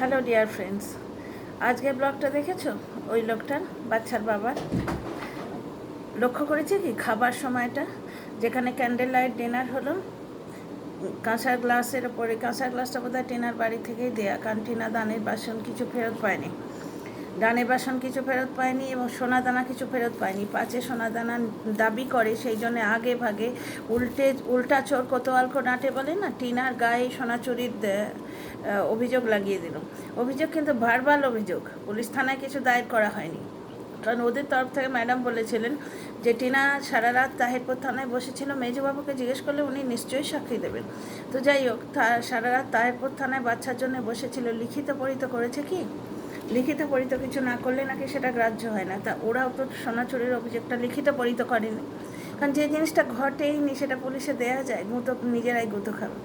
Hello dear friends, আজকের ব্লগটা দেখেছো? ওই লোকটার, বাচ্চার বাবার। লক্ষ্য করেছে কি খাবার সময়টা, যেখানে ক্যান্ডেল লাইট ডিনার হলো, কাঁসার গ্লাসের ওপরে, কাঁসার গ্লাসটা বোধহয় টিনার বাড়ি থেকেই দেয়া, কারণ টিনা দানের বাসন কিছু ফেরত পায়নি, দানের বাসন কিছু ফেরত পায়নি এবং সোনাদানা কিছু ফেরত পায়নি। পাঁচে সোনাদানা দাবি করে, সেই জন্য আগে ভাগে উল্টা চোর কোতোয়াল কো নাটে বলে না, টিনার গায়ে সোনা চুরির অভিযোগ লাগিয়ে দিল। অভিযোগ কিন্তু ভার্বাল অভিযোগ, পুলিশ থানায় কিছু দায়ের করা হয়নি, কারণ ওদের তরফ থেকে ম্যাডাম বলেছিলেন যে টিনা সারা রাত তাহিরপুর থানায় বসেছিল, মেজবাবুকে জিজ্ঞেস করলে উনি নিশ্চয়ই সাক্ষী দেবেন। তো যাই হোক, সারা রাত তাহিরপুর থানায় বাচ্চার জন্য বসেছিল। লিখিত পরিত করেছে কি? লিখিত পরিত কিছু না করলে নাকি সেটা গ্রাহ্য হয় না। তা ওরাও তো সোনা চুরির অভিযোগটা লিখিত পরিত করেনি, কারণ যে জিনিসটা ঘটেইনি সেটা পুলিশে দেয়া যায়? গুঁতো নিজেরাই গুঁতো খাবে।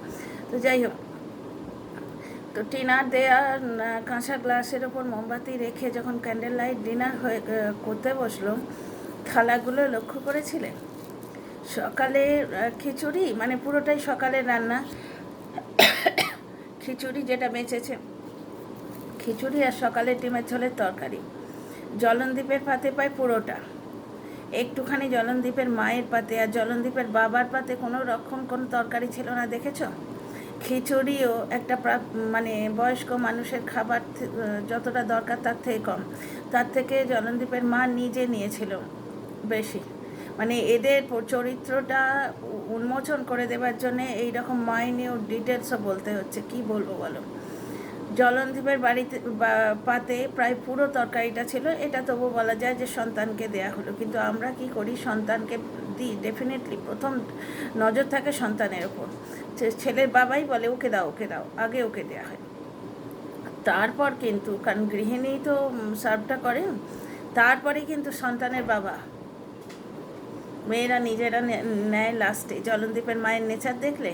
তো যাই হোক, তো টিনার দেয়া কাঁচা গ্লাসের ওপর মোমবাতি রেখে যখন ক্যান্ডেল লাইট ডিনার হয়ে করতে বসলো, থালাগুলো লক্ষ্য করেছিলেন? সকালে খিচুড়ি, মানে পুরোটাই সকালের রান্না, খিচুড়ি যেটা বেঁচেছে, খিচুড়ি আর সকালে ডিমের ঝোলের তরকারি। জলনদীপের পাতে পায় পুরোটা, একটুখানি জলনদীপের মায়ের পাতে, আর জলনদীপের বাবার পাতে কোনো রকম কোনো তরকারি ছিল না, দেখেছো? খিচুড়িও একটা মানে বয়স্ক মানুষের খাবার যতটা দরকার তার থেকে কম, তার থেকে জলনদীপের মা নিজে নিয়েছিল বেশি। মানে এদের চরিত্রটা উন্মোচন করে দেওয়ার জন্যে এইরকম মাইনিউট ডিটেলসও বলতে হচ্ছে, কি বলবো বলো। জলনদীপের বাড়িতে পাতে প্রায় পুরো তরকারিটা ছিল, এটা তবু বলা যায় যে সন্তানকে দেয়া হলো। কিন্তু আমরা কি করি, সন্তানকে দিই, ডেফিনেটলি প্রথম নজর থাকে সন্তানের ওপর। ছেলের বাবাই বলে ওকে দাও, ওকে দাও, আগে ওকে দেওয়া হয়। তারপর কিন্তু, কারণ গৃহিণী তো সার্ভটা করেন, তারপরে কিন্তু সন্তানের বাবা, মেয়েরা নিজেরা নেয় লাস্টে। জলনদীপের মায়ের নেচার দেখলে,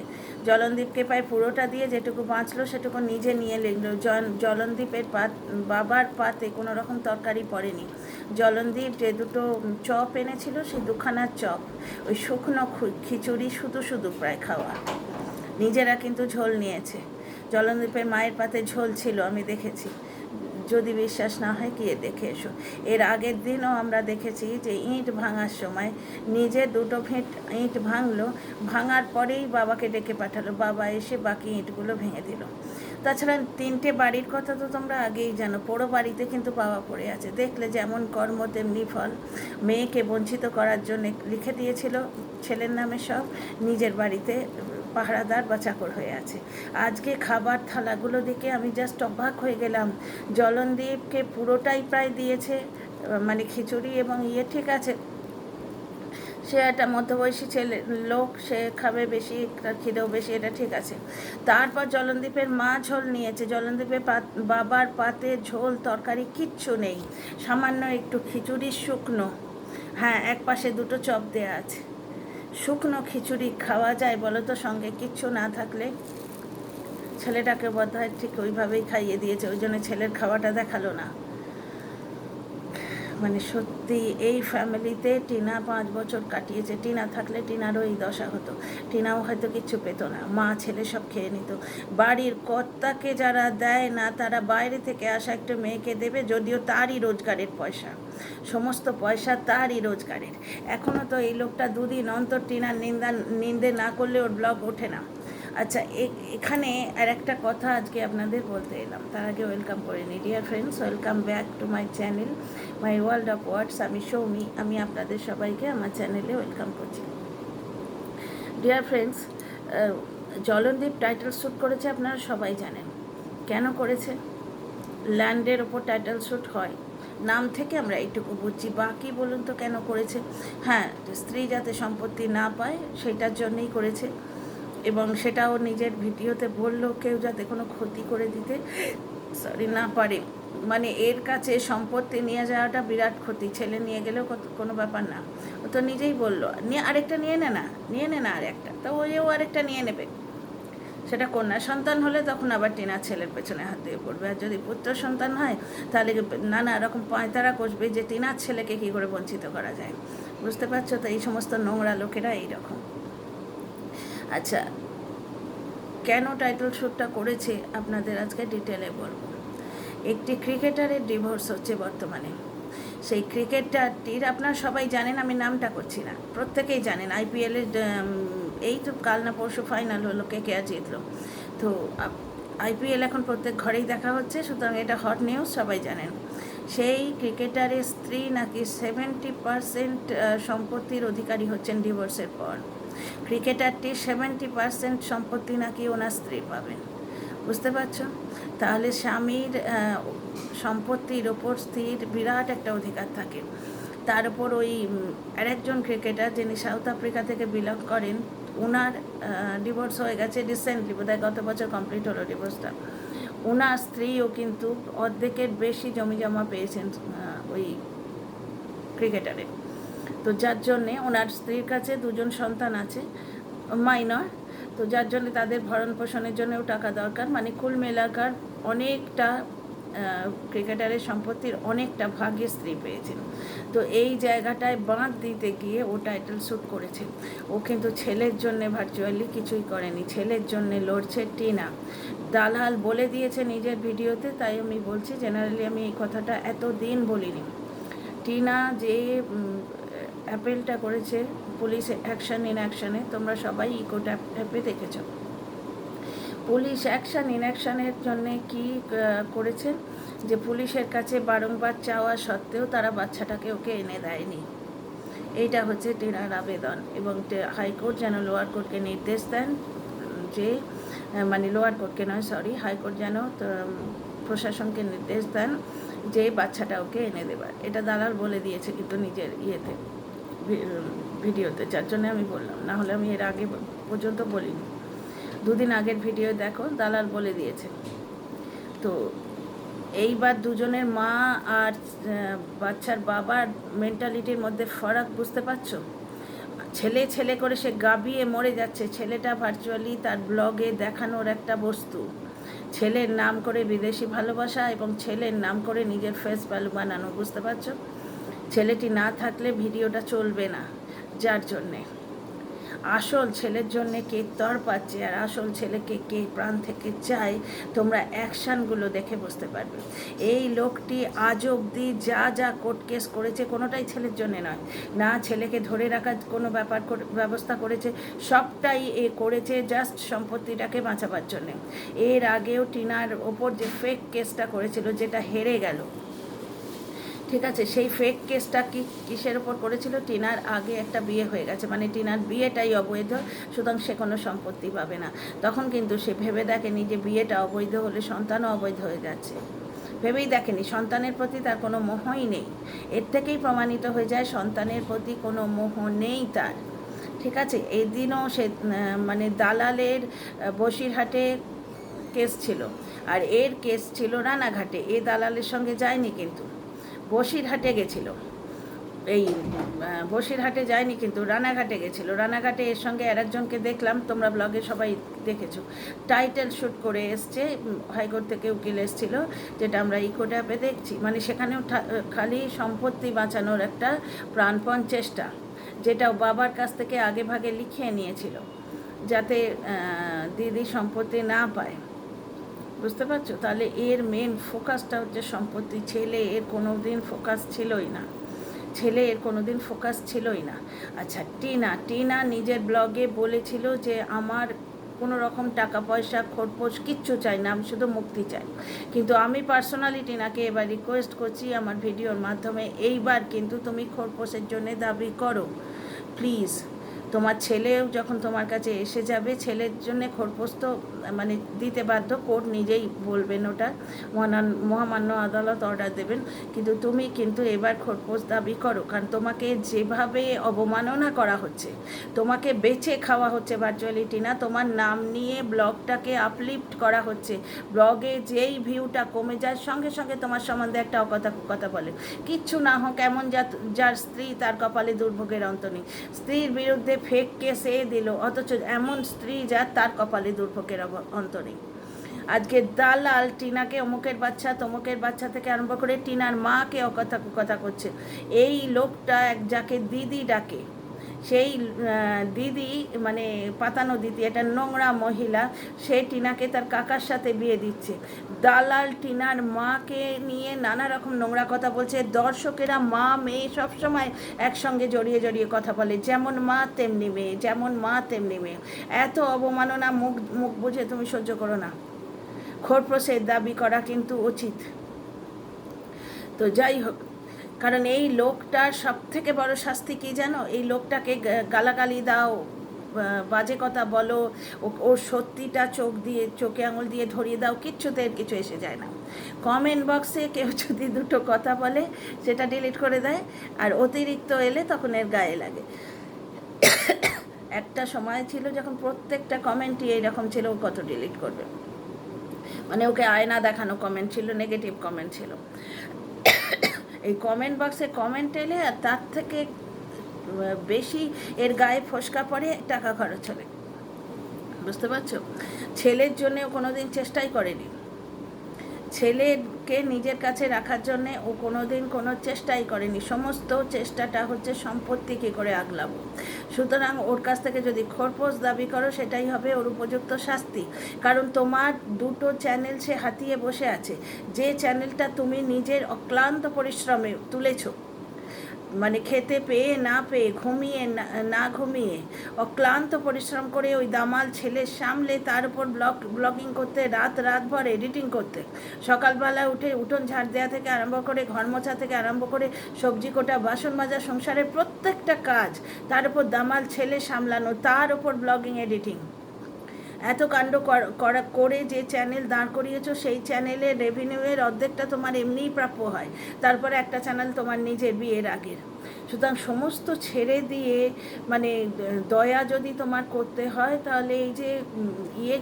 জলনদীপকে প্রায় পুরোটা দিয়ে যেটুকু বাঁচলো সেটুকু নিজে নিয়ে লিখলো। জলনদীপের বাবার পাতে কোনো রকম তরকারি পড়েনি। জলনদীপ যে দুটো চপ এনেছিল, সেই দুখানার চপ, ওই শুকনো খিচুড়ি শুধু শুধু প্রায় খাওয়া, নিজেরা কিন্তু ঝোল নিয়েছে। জলনদীপের মায়ের পাতে ঝোল ছিল, আমি দেখেছি। যদি বিশ্বাস না হয় গিয়ে দেখে এসো। এর আগের দিনও আমরা দেখেছি যে ইঁট ভাঙার সময় নিজে দুটো ইঁট ভাঙলো, ভাঙার পরেই বাবাকে ডেকে পাঠালো, বাবা এসে বাকি ইঁটগুলো ভেঙে দিল। তাছাড়া 3টে বাড়ির কথা তো তোমরা আগেই জানো, পোড়ো বাড়িতে কিন্তু বাবা পড়ে আছে। দেখলে যেমন কর্ম তেমনি ফল। মেয়েকে বঞ্চিত করার জন্য লিখে দিয়েছিল ছেলের নামে সব, নিজের বাড়িতে পাহারাদার বা চাকর হয়ে আছে। আজকে খাবার থালাগুলো দেখে আমি জাস্ট অবাক হয়ে গেলাম। জলনদীপকে পুরোটাই প্রায় দিয়েছে, মানে খিচুড়ি এবং ঠিক আছে, সে একটা মধ্যবয়সী ছেলে লোক, সে খাবে বেশি, তার খিদেও বেশি, এটা ঠিক আছে। তারপর জলনদীপের মা ঝোল নিয়েছে, জলনদীপের বাবার পাতে ঝোল তরকারি কিচ্ছু নেই, সামান্য একটু খিচুড়ি শুকনো, হ্যাঁ এক পাশে দুটো চপ দেওয়া আছে। শুকনো খিচুড়ি খাওয়া যায় বলো তো, সঙ্গে কিচ্ছু না থাকলে? ছেলেটাকে বোধহয় ঠিক ওইভাবেই খাইয়ে দিয়েছে, ওই জন্য ছেলের খাওয়াটা দেখালো না। মানে সত্যি এই ফ্যামিলিতে টিনা 5 বছর কাটিয়েছে। টিনা থাকলে টিনারও এই দশা হতো, টিনাও হয়তো কিচ্ছু পেতো না, মা ছেলে সব খেয়ে নিত। বাড়ির কর্তাকে যারা দেয় না, তারা বাইরে থেকে আসা একটা মেয়েকে দেবে, যদিও তারই রোজগারের পয়সা, সমস্ত পয়সা তারই রোজগারের। এখনও তো এই লোকটা 2 দিন অন্তর টিনার নিন্দে না করলে ওর ব্লগ ওঠে না। আচ্ছা, এখানে আর একটা কথা আজকে আপনাদের বলতে এলাম, তার আগে ওয়েলকাম করে নিই। Dear friends, welcome back to my channel, my world of words. আমি সৌমি, আমি আপনাদের সবাইকে আমার চ্যানেলে ওয়েলকাম করছি। ডিয়ার ফ্রেন্ডস, জলনদীপ টাইটেল শ্যুট করেছে, আপনারা সবাই জানেন। কেন করেছে? ল্যান্ডের ওপর টাইটেল শ্যুট হয়, নাম থেকে আমরা এইটুকু বুঝছি, বাকি বলুন তো কেন করেছে? হ্যাঁ, স্ত্রী যাতে সম্পত্তি না পায় সেটার জন্যই করেছে, এবং সেটাও নিজের ভিডিওতে বলল কেউ যাতে কোনো ক্ষতি করে দিতে না পারে। মানে এর কাছে সম্পত্তি নিয়ে যাওয়াটা বিরাট ক্ষতি, ছেলে নিয়ে গেলেও কোনো ব্যাপার না। ও তো নিজেই বললো আরেকটা নিয়ে নে না আরেকটা, তো ও আরেকটা নিয়ে নেবে। সেটা কন্যা সন্তান হলে তখন আবার টিনা ছেলের পেছনে হাত দিয়ে পড়বে, আর যদি পুত্র সন্তান হয় তাহলে নানা রকম পয়তারা কষবে যে টিনার ছেলেকে কী করে বঞ্চিত করা যায়। বুঝতে পারছো তো, এই সমস্ত নোংরা লোকেরা এইরকম। আচ্ছা, কেন টাইটেল শ্যুটটা করেছে আপনাদের আজকে ডিটেলে বলবো। একটি ক্রিকেটারের ডিভোর্স হচ্ছে বর্তমানে। সেই ক্রিকেটারটির আপনারা সবাই জানেন, আমি নামটা করছি না, প্রত্যেকেই জানেন। আইপিএলের এই তো কাল না পরশু ফাইনাল হলো, কে আর জিতলো। তো আইপিএল এখন প্রত্যেক ঘরেই দেখা হচ্ছে, সুতরাং এটা হট নিউজ, সবাই জানেন। সেই ক্রিকেটারের স্ত্রী নাকি 70% সম্পত্তির অধিকারী হচ্ছেন ডিভোর্সের পর। ক্রিকেটারটির 70% সম্পত্তি নাকি ওনার স্ত্রী পাবেন। বুঝতে পারছো? তাহলে স্বামীর সম্পত্তির ওপর স্ত্রীর বিরাট একটা অধিকার থাকে। তার উপর ওই আরেকজন ক্রিকেটার যিনি সাউথ আফ্রিকা থেকে বিলং করেন, ওনার ডিভোর্স হয়ে গেছে রিসেন্টলি, বোধহয় গত বছর কমপ্লিট হলো ডিভোর্সটা। ওনার স্ত্রীও কিন্তু অর্ধেকের বেশি জমি জমা পেয়েছেন ওই ক্রিকেটারের। তো যার জন্যে ওনার স্ত্রীর কাছে 2জন সন্তান আছে, মাইনর। তো যার জন্য তাদের ভরণ পোষণের জন্যও টাকা দরকার, মানে কুল মেলাকার অনেকটা ক্রিকেটারের সম্পত্তির অনেকটা ভাগে স্ত্রী পেয়েছেন। তো এই জায়গাটায় বাঁধ দিতে গিয়ে ও টাইটেল শ্যুট করেছে। ও কিন্তু ছেলের জন্যে ভার্চুয়ালি কিছুই করেনি, ছেলের জন্যে লড়ছে টিনা। দালাল বলে দিয়েছে নিজের ভিডিওতে, তাই আমি বলছি, জেনারেলি আমি এই কথাটা এতদিন বলিনি। টিনা যে অ্যাপিলটা করেছে পুলিশ অ্যাকশন ইন অ্যাকশনে, তোমরা সবাই ইকোট অ্যাপে দেখেছ। পুলিশ অ্যাকশন ইন অ্যাকশনের জন্যে কি করেছে, যে পুলিশের কাছে বারংবার চাওয়া সত্ত্বেও তারা বাচ্চাটাকে ওকে এনে দেয়নি। এইটা হচ্ছে টিনার আবেদন, এবং হাইকোর্ট যেন লোয়ার কোর্টকে নির্দেশ দেন যে, মানে লোয়ার কোর্টকে নয়, সরি, হাইকোর্ট যেন প্রশাসনকে নির্দেশ দেন যে বাচ্চাটা ওকে এনে দেবার। এটা দালাল বলে দিয়েছে কিন্তু নিজের ইয়েতে, ভিডিওতে, যার জন্য আমি বললাম, না হলে আমি এর আগে পর্যন্ত বলিনি। 2 দিন আগের ভিডিও দেখো, দালাল বলে দিয়েছে। তো এইবার দুজনের মা আর বাচ্চার বাবার মেন্টালিটির মধ্যে ফারাক বুঝতে পারছো? ছেলে ছেলে করে সে গাবিয়ে মরে যাচ্ছে, ছেলেটা ভার্চুয়ালি তার ব্লগে দেখানোর একটা বস্তু। ছেলের নাম করে বিদেশি ভালোবাসা এবং ছেলের নাম করে নিজের ফেস ভ্যালু বানানো, বুঝতে পারছো? ছেলেটি না থাকলে ভিডিওটা চলবে না, যার জন্যে আসল ছেলের জন্যে কে তর পাচ্ছে আর আসল ছেলেকে কে প্রাণ থেকে চায়, তোমরা অ্যাকশানগুলো দেখে বুঝতে পারবে। এই লোকটি আজ অবধি যা যা কোর্ট কেস করেছে কোনোটাই ছেলের জন্যে নয়, না ছেলেকে ধরে রাখার কোনো ব্যবস্থা করেছে, সবটাই এ করেছে জাস্ট সম্পত্তিটাকে বাঁচাবার জন্যে। এর আগেও টিনার ওপর যে ফেক কেসটা করেছিল, যেটা হেরে গেল, ঠিক আছে, সেই ফেক কেসটা কিসের ওপর করেছিল? টিনার আগে একটা বিয়ে হয়ে গেছে, মানে টিনার বিয়েটাই অবৈধ, সুতরাং সে কোনো সম্পত্তি পাবে না। তখন কিন্তু সে ভেবে দেখেনি যে বিয়েটা অবৈধ হলে সন্তানও অবৈধ হয়ে যাচ্ছে, ভেবেই দেখেনি, সন্তানের প্রতি তার কোনো মোহই নেই। এর থেকেই প্রমাণিত হয়ে যায় সন্তানের প্রতি কোনো মোহ নেই তার, ঠিক আছে। এই দিনও সে মানে দালালের বসিরহাটে কেস ছিল, আর এর কেস ছিল রানাঘাটে। এ দালালের সঙ্গে যায়নি, কিন্তু বসিরহাটে গেছিল, এই বসিরহাটে যায়নি, কিন্তু রানাঘাটে গেছিলো। রানাঘাটে এর সঙ্গে আরেকজনকে দেখলাম, তোমরা ব্লগে সবাই দেখেছো, টাইটেল শ্যুট করে এসছে, হাইকোর্ট থেকে উকিল এসছিল, যেটা আমরা ইকোট অ্যাপে দেখছি। মানে সেখানেও খালি সম্পত্তি বাঁচানোর একটা প্রাণপণ চেষ্টা, যেটা বাবার কাছ থেকে আগে ভাগে লিখিয়ে নিয়েছিল যাতে দিদি সম্পত্তি না পায়, বুঝতে পারছো? তাহলে এর মেন ফোকাসটা হচ্ছে সম্পত্তি। ছেলে এর কোনো দিন ফোকাস ছিলই না, ছেলে এর কোনো দিন ফোকাস ছিলই না। আচ্ছা, টিনা নিজের ব্লগে বলেছিল যে আমার কোনো রকম টাকা পয়সা খোরপোশ কিচ্ছু চাই না, আমি শুধু মুক্তি চাই। কিন্তু আমি পার্সোনালি টিনাকে এবার রিকোয়েস্ট করছি আমার ভিডিওর মাধ্যমে, এইবার কিন্তু তুমি খোরপোশের জন্যে দাবি করো প্লিজ। তোমার ছেলেও যখন তোমার কাছে এসে যাবে, ছেলের জন্য খোরপোশ তো মানে দিতে বাধ্য, কোর্ট নিজেই বলবেন, ওটা মহামান্য আদালত অর্ডার দেবেন। কিন্তু তুমি কিন্তু এবার খোরপোশ দাবি করো, কারণ তোমাকে যেভাবে অবমাননা করা হচ্ছে, তোমাকে বেচে খাওয়া হচ্ছে ভার্চুয়ালি টিনা, তোমার নাম নিয়ে ব্লগটাকে আপলিফ্ট করা হচ্ছে। ব্লগে যেই ভিউটা কমে যায়, সঙ্গে সঙ্গে তোমার সম্বন্ধে একটা কথা বলে, কিচ্ছু না হোক এমন যার স্ত্রী তার কপালে দুর্ভোগের অন্ত নেই। স্ত্রীর বিরুদ্ধে ফেক কেস দিল, অথচ এমন স্ত্রী যার তার কপালে দুর্ভোগের অন্ত নেই। আজকে দালাল টিনাকে অমুকের বাচ্চা তমুকের বাচ্চা থেকে আরম্ভ করে টিনার মাকে কথা করছে। এই লোকটা যাকে দিদি ডাকে, সেই দিদি মানে পাতানো দিদি, এটা নোংরা মহিলা, সে টিনাকে তার কাকার সাথে বিয়ে দিচ্ছে। দালাল টিনার মাকে নিয়ে নানা রকম নোংরা কথা বলছে। দর্শকেরা মা মেয়ে সবসময় একসঙ্গে জড়িয়ে জড়িয়ে কথা বলে, যেমন মা তেমনি মেয়ে, যেমন মা তেমনি মেয়ে। এত অবমাননা মুখ মুখ বুঝে তুমি সহ্য করো না। খোরপোশের দাবি করা কিন্তু উচিত। তো যাই হোক, কারণ এই লোকটার সব থেকে বড় শাস্তি কী জানো? এই লোকটাকে গালাগালি দাও, বাজে কথা বলো, ওর সত্যিটা চোখে আঙুল দিয়ে ধরিয়ে দাও, কিচ্ছুতে এর কিছু এসে যায় না। কমেন্ট বক্সে কেউ যদি দুটো কথা বলে সেটা ডিলিট করে দেয়, আর অতিরিক্ত এলে তখন এর গায়ে লাগে। একটা সময় ছিল যখন প্রত্যেকটা কমেন্টই এইরকম ছিল, ও কত ডিলিট করবে, মানে ওকে আয়না দেখানো কমেন্ট ছিল, নেগেটিভ কমেন্ট ছিল। এই কমেন্ট বক্সে কমেন্ট এলে আর তার থেকে বেশি এর গায়ে ফসকা পড়ে, টাকা খরচ হবে। বুঝতে পারছো? ছেলের জন্যে ও কোনোদিন চেষ্টাই করেনি, ছেলেকে নিজের কাছে রাখার জন্যে ও কোনোদিন কোনো চেষ্টাই করেনি। সমস্ত চেষ্টাটা হচ্ছে সম্পত্তি কী করে আগলাবো। সুতরাং ওর কাছ থেকে যদি খোরপোশ দাবি করো, সেটাই হবে ওর উপযুক্ত শাস্তি। কারণ তোমার দুটো চ্যানেল সে হাতিয়ে বসে আছে, যে চ্যানেলটা তুমি নিজের অক্লান্ত পরিশ্রমে তুলেছো, মানে খেতে পেয়ে না পেয়ে, ঘুমিয়ে না ঘুমিয়ে, অক্লান্ত পরিশ্রম করে ওই দামাল ছেলে সামলে, তার উপর ব্লগিং করতে, রাতভর এডিটিং করতে, সকালবেলা উঠে উঠোন ঝাড় দেওয়া থেকে আরম্ভ করে, ঘর মোছা থেকে আরম্ভ করে, সবজি কোটা, বাসন মাজা, সংসারের প্রত্যেকটা কাজ তার উপর দামাল ছেলে সামলানো, তার উপর ব্লগিং এডিটিং, এত কাণ্ড করে যে চ্যানেল দাঁড় করিয়েছো, সেই চ্যানেলের রেভিনিউয়ের অর্ধেকটা তোমার এমনিই প্রাপ্য হয়। তারপরে একটা চ্যানেল তোমার নিজের বিয়ের আগের। সুতরাং সমস্ত ছেড়ে দিয়ে, মানে দয়া যদি তোমার করতে হয়, তাহলে এই যে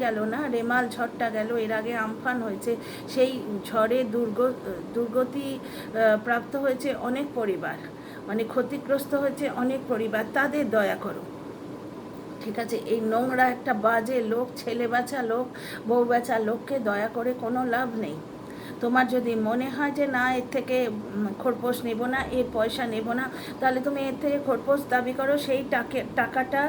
গেল না, রেমাল ঝড়টা গেল, এর আগে আমফান হয়েছে, সেই ঝড়ে দুর্গতি প্রাপ্ত হয়েছে অনেক পরিবার, মানে ক্ষতিগ্রস্ত হয়েছে অনেক পরিবার, তাদের দয়া করো। ঠিক আছে? এই নোংরা একটা বাজে লোক, ছেলে বাঁচা লোক, বউ বাঁচা লোককে দয়া করে কোনো লাভ নেই। তোমার যদি মনে হয় যে না, এর থেকে খোরপোশ নেব না, এর পয়সা নেব না, তাহলে তুমি এর থেকে খোরপোশ দাবি করো। সেই টাকাটা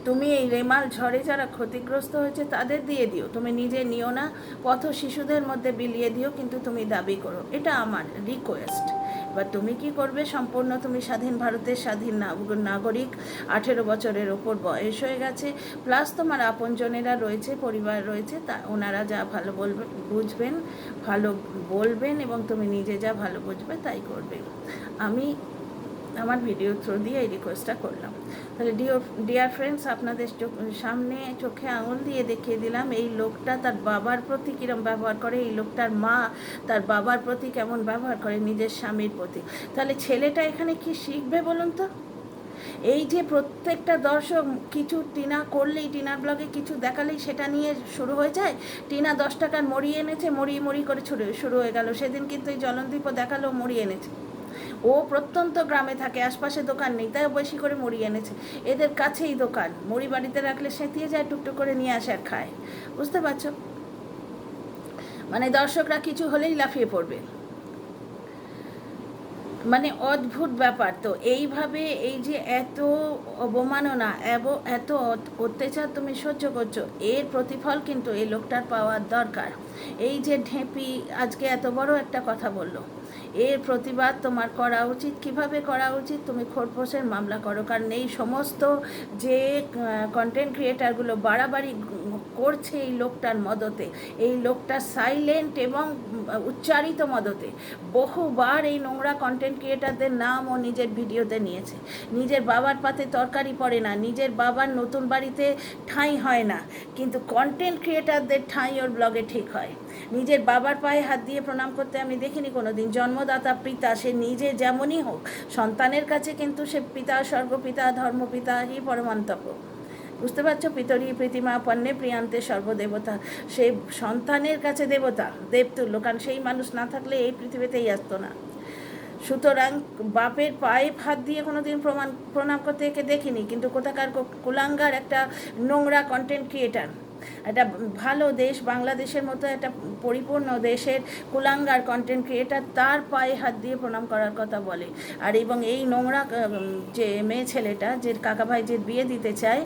তুমি এই রেমাল ঝড়ে যারা ক্ষতিগ্রস্ত হয়েছে তাদের দিয়ে দিও, তুমি নিজে নিও না, পথ শিশুদের মধ্যে বিলিয়ে দিও, কিন্তু তুমি দাবি করো। এটা আমার রিকোয়েস্ট। এবার তুমি কি করবে, সম্পূর্ণ তুমি স্বাধীন ভারতের স্বাধীন নাগরিক, 18 বছরের ওপর বয়স হয়ে গেছে, প্লাস তোমার আপনজনেরা রয়েছে, পরিবার রয়েছে, তা ওনারা যা ভালো বুঝবেন, ভালো বলবেন, এবং তুমি নিজে যা ভালো বুঝবে তাই করবে। আমি আমার ভিডিও থ্রু দিয়ে এই রিকোয়েস্টটা করলাম। তাহলে ডিয়ার ফ্রেন্ডস, আপনাদের সামনে চোখে আঙুল দিয়ে দেখিয়ে দিলাম এই লোকটা তার বাবার প্রতি কীরকম ব্যবহার করে, এই লোকটার মা তার বাবার প্রতি কেমন ব্যবহার করে, নিজের স্বামীর প্রতি। তাহলে ছেলেটা এখানে কি শিখবে বলুন তো? এই যে প্রত্যেকটা দর্শক কিছু টিনা করলেই, টিনার ব্লগে কিছু দেখালেই সেটা নিয়ে শুরু হয়ে যায়। টিনা 10 টাকার মুড়ি এনেছে, মুড়ি করে শুরু হয়ে গেল। সেদিন কিন্তু এই জলনদীপও দেখালো মুড়ি এনেছে। ও প্রত্যন্ত গ্রামে থাকে, আশপাশে দোকান নেই, তাই বেশি করে মুড়ি এনেছে। এদের কাছেই দোকান, মুড়ি বাড়িতে রাখলে সেঁতিয়ে যায়, টুকটুক করে নিয়ে আসে আর খায়। বুঝতে পারছো? মানে দর্শকরা কিছু হলেই লাফিয়ে পড়বে, মানে অদ্ভুত ব্যাপার। তো এইভাবে এই যে এত অবমাননা, এত অত্যাচার তুমি সহ্য করছো, এর প্রতিফল কিন্তু এই লোকটার পাওয়ার দরকার। এই যে ঢেঁপি আজকে এত বড় একটা কথা বললো, এর প্রতিবাদ তোমার করা উচিত। কিভাবে করা উচিত? তুমি খোরপোশের মামলা করো। কারণ এই সমস্ত যে কন্টেন্ট ক্রিয়েটারগুলো বাড়াবাড়ি করছে এই লোকটার মদতে, এই লোকটা সাইলেন্ট এবং উচ্চারিত মদতে বহুবার এই নোংরা কন্টেন্ট ক্রিয়েটারদের নাম ও নিজের ভিডিওতে নিয়েছে। নিজের বাবার পাতে তরকারি পড়ে না, নিজের বাবার নতুন বাড়িতে ঠাঁই হয় না, কিন্তু কন্টেন্ট ক্রিয়েটারদের ঠাঁই ওর ব্লগে ঠিক হয়। নিজের বাবার পায়ে হাত দিয়ে প্রণাম করতে আমি দেখিনি কোনো দিন। জন্মদাতা পিতা, সে নিজে যেমনই হোক, সন্তানের কাছে কিন্তু সে পিতা, স্বর্গপিতা, ধর্মপিতা হি পরমান্তব্য। বুঝতে পারছো? পিতরি প্রীতিমা পণ্যে প্রিয়ান্তে সর্বদেবতা, সে সন্তানের কাছে দেবতা, দেবতুল্য, কারণ সেই মানুষ না থাকলে এই পৃথিবীতেই আসতো না। সুতরাং বাপের পায়ে হাত দিয়ে কোনো দিন প্রণাম করতে একে দেখিনি, কিন্তু কোথাকার কুলাঙ্গার একটা নোংরা কন্টেন্ট ক্রিয়েটার, একটা ভালো দেশ, বাংলাদেশের মতো একটা পরিপূর্ণ দেশের কুলাঙ্গার কন্টেন্ট ক্রিয়েটার তার পায়ে হাত দিয়ে প্রণাম করার কথা বলে। আর এবং এই নোংরা যে মেয়ে ছেলেটা, যে কাকাভাই যে বিয়ে দিতে চায়,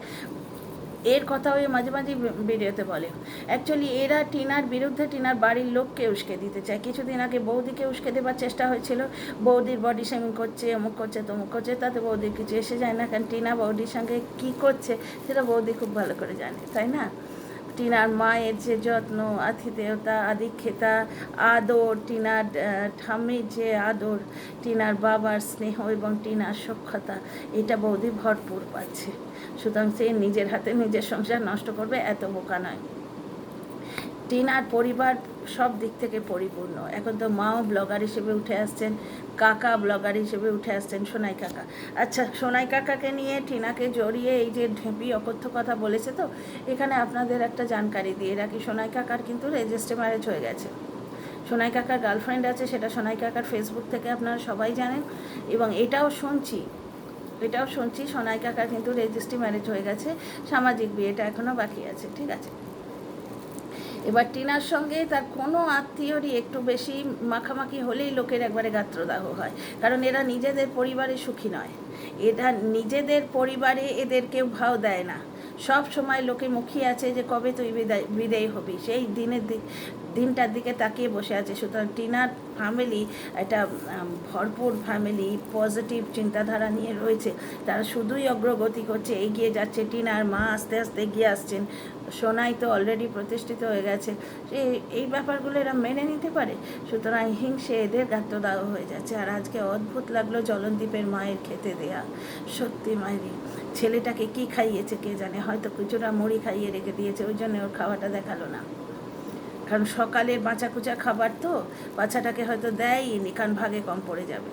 এর কথাও এ মাঝে মাঝে ভিডিওতে বলে। অ্যাকচুয়ালি এরা টিনার বিরুদ্ধে টিনার বাড়ির লোককে উস্কে দিতে চায়। কিছুদিন আগে বৌদিকে উস্কে দেবার চেষ্টা হয়েছিল, বৌদির বডি শেমিং করছে, অমুক করছে তমুক করছে, তাতে বৌদির কিছু এসে যায় না, কারণ টিনা বৌদির সঙ্গে কী করছে সেটা বৌদি খুব ভালো করে জানে, তাই না? টিনার মায়ের যে যত্ন, আতিথেয়তা, আদিক্ষেতা, আদর, টিনার ঠাম্মির যে আদর, টিনার বাবার স্নেহ এবং টিনার সখ্যতা, এটা বৌদি ভরপুর পাচ্ছে। সুতরাং সে নিজের হাতে নিজের সংসার নষ্ট করবে এত বোকা নয়। টিনার পরিবার সব দিক থেকে পরিপূর্ণ। এখন তো মাও ব্লগার হিসেবে উঠে আসছেন, কাকা ব্লগার হিসেবে উঠে আসছেন, সোনাই কাকা। আচ্ছা, সোনাই কাকাকে নিয়ে টিনাকে জড়িয়ে এই যে ঢেঁপি অকথ্য কথা বলেছে, তো এখানে আপনাদের একটা জানকারি দিয়ে রাখি, সোনাই কাকার কিন্তু রেজিস্ট্রি ম্যারেজ হয়ে গেছে। সোনাই কাকার গার্লফ্রেন্ড আছে, সেটা সোনাই কাকার ফেসবুক থেকে আপনারা সবাই জানেন। এবং এটাও শুনছি সোনাই কাকার কিন্তু রেজিস্ট্রি ম্যারেজ হয়ে গেছে, সামাজিক বিয়েটা এখনও বাকি আছে, ঠিক আছে? এবার টিনার সঙ্গে তার কোনো আত্মীয়রই একটু বেশি মাখামাখি হলেই লোকের একবারে গাত্রদাহ হয়, কারণ এরা নিজেদের পরিবারে সুখী নয়, এরা নিজেদের পরিবারে এদের কেউ ভাও দেয় না। সব সময় লোকে মুখিয়ে আছে যে কবে তুই বিদায় হবি, সেই দিনটার দিকে তাকিয়ে বসে আছে। সুতরাং টিনার ফ্যামিলি একটা ভরপুর ফ্যামিলি, পজিটিভ চিন্তাধারা নিয়ে রয়েছে, তারা শুধুই অগ্রগতি করছে, এগিয়ে যাচ্ছে। টিনার মা আস্তে আস্তে এগিয়ে আসছেন, সোনাই তো অলরেডি প্রতিষ্ঠিত হয়ে গেছে। এই ব্যাপারগুলো এরা মেনে নিতে পারে, সুতরাং হিংসে এদের গাত্রদাহ হয়ে যাচ্ছে। আর আজকে অদ্ভুত লাগলো জলনদীপের মায়ের খেতে দেয়া, সত্যি মায়েরই ছেলেটাকে কি খাইয়েছে কে জানে, হয়তো কিছুটা মুড়ি খাইয়ে রেখে দিয়েছে, ওই জন্য ওর খাওয়াটা দেখালো না, কারণ সকালের বাঁচাকুচা খাবার তো বাচ্চাটাকে হয়তো দেয়নি, কারণ ভাগে কম পড়ে যাবে।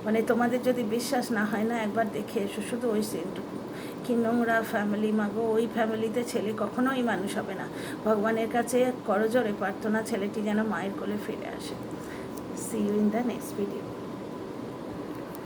মানে তোমাদের যদি বিশ্বাস না হয় না, একবার দেখে এসো শুধু ওই সিনটুকু। কি নোংরা ফ্যামিলি মাগো, ওই ফ্যামিলিতে ছেলে কখনোই মানুষ হবে না। ভগবানের কাছে করজোরে প্রার্থনা ছেলেটি যেন মায়ের কোলে ফিরে আসে। See you in the next video.